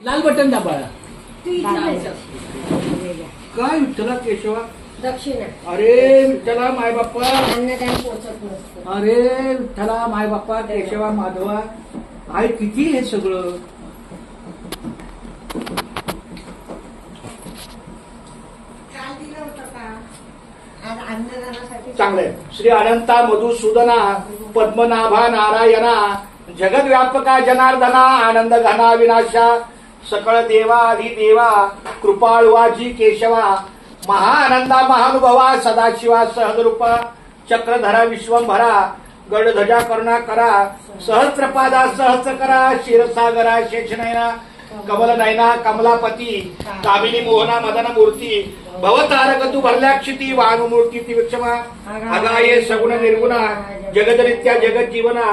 लाल बटन दाबा. काय विठ्ठला केशवा. दक्षिणा. अरे विठ्ठला माय बाप्पा. अन्नदान पोचत नसतं. अरे विठ्ठला माय बाप्पा केशवा माधवा. आहे किती हे सगळं. काल दिलं होतं का आज अन्नदानासाठी. चांगलंय. श्री अनंता मधुसूदना पद्मनाभा नारायणा जगद्व्यापका जनार्दना आनंद घना विनाशा सकळ देवा अधिदेवा कृपाळुवाजी केशवा महाआनंदा महानुभवा सदाशिवा सहजरूपा चक्रधरा विश्वंभरा गडध्वजा करुणा करा सहस्त्रपादा सहस्र करा क्षीरसागरा शेषनयना कमल नयना कमलापती कामिनी मोहना मदन मूर्ती भवतारक तू भरल्याक्षिती वानुमूर्ती ती विक्षमा अगाये सगुण निर्गुणा जगदनित्या जगत जीवना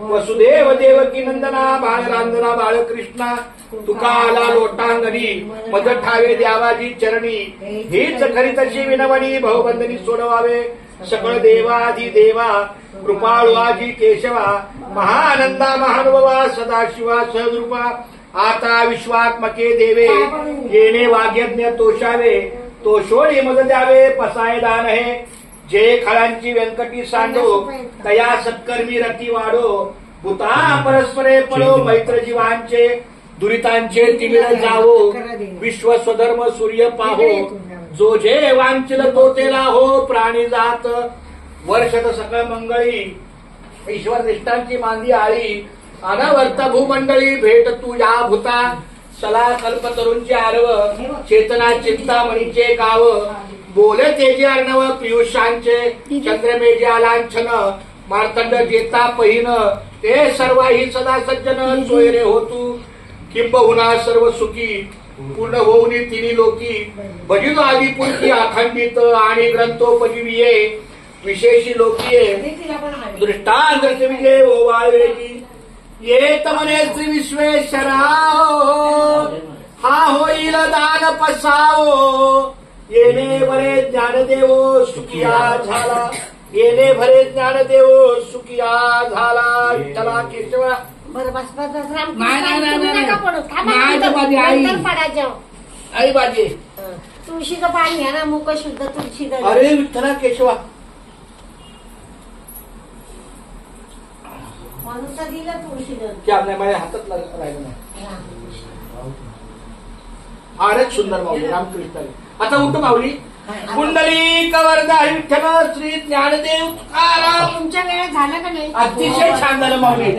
वसुदेव देवकी नंदना बाळरांजना बाळकृष्णा तुका आला लोटांगणी मद ठावे द्यावाजी चरणी हीच खरी तशी विनवणी भवबंधनी सोडवावे सकळ देवाधी देवा कृपाळुवाजी केशवा महाआनंदा महानुभवा सदाशिवा सहजरूपा आता विश्वात्मके देवे येणे वाग्यज्ञ तोषावे तोषोळी मद द्यावे पसाय दान हे जे खळांची व्यंकटी सांडो तया सत्कर्मी रती वाढो भूता परस्परे पडो मैत्र जीवांचे दुरितांचे तिमिर जावो विश्व स्वधर्म सूर्य पाहो जो जे वांचिल तो ते लाहो प्राणी जात वर्षत सकळ मंगळी ईश्वर निष्ठांची मांदी आळी अनावर्त भूमंडळी भेट तू या भूता सला कल्पतरूंचे आरव चेतना चिंतामणीचे गाव बोले तेजे अर्णव पियुषांचे चंद्रमेजे आलांछन मार्तंड जेता पहिन ते सर्वाही सदा सज्जन सोयरे होतू किंबहुना सर्व सुखी पूर्ण होऊनी तिन्ही लोकी भजितो आदी पुरती अखंडित आणि ग्रंथोपजीविये विशेषी लोकीये दृष्टांत विजय ओवाळवेजी येत म्हणे श्री विश्वेश्वरा हा होईल दान पसावो येणे भरे ज्ञानदेवो सुखिया झाला येणे भरे ज्ञानदेवो सुखिया झाला विठ्ठला केशवा. बरं बस बस बस राम. आई बाजी तुळशीचं पाणी घ्या ना मुख शुद्ध तुळशी. अरे विठ्ठला केशवा. म्हणून तर दिलं तुळशी. क्या नाही माझ्या हातात राहिलं नाही. फारच सुंदर माऊली रामकृष्ण. आता उठ माऊली. कुंडली कवरदा विठ्ठल श्री ज्ञानदेव तुकाराम. तुमच्या वेळेत झालं का नाही. अतिशय छान झालं माऊली.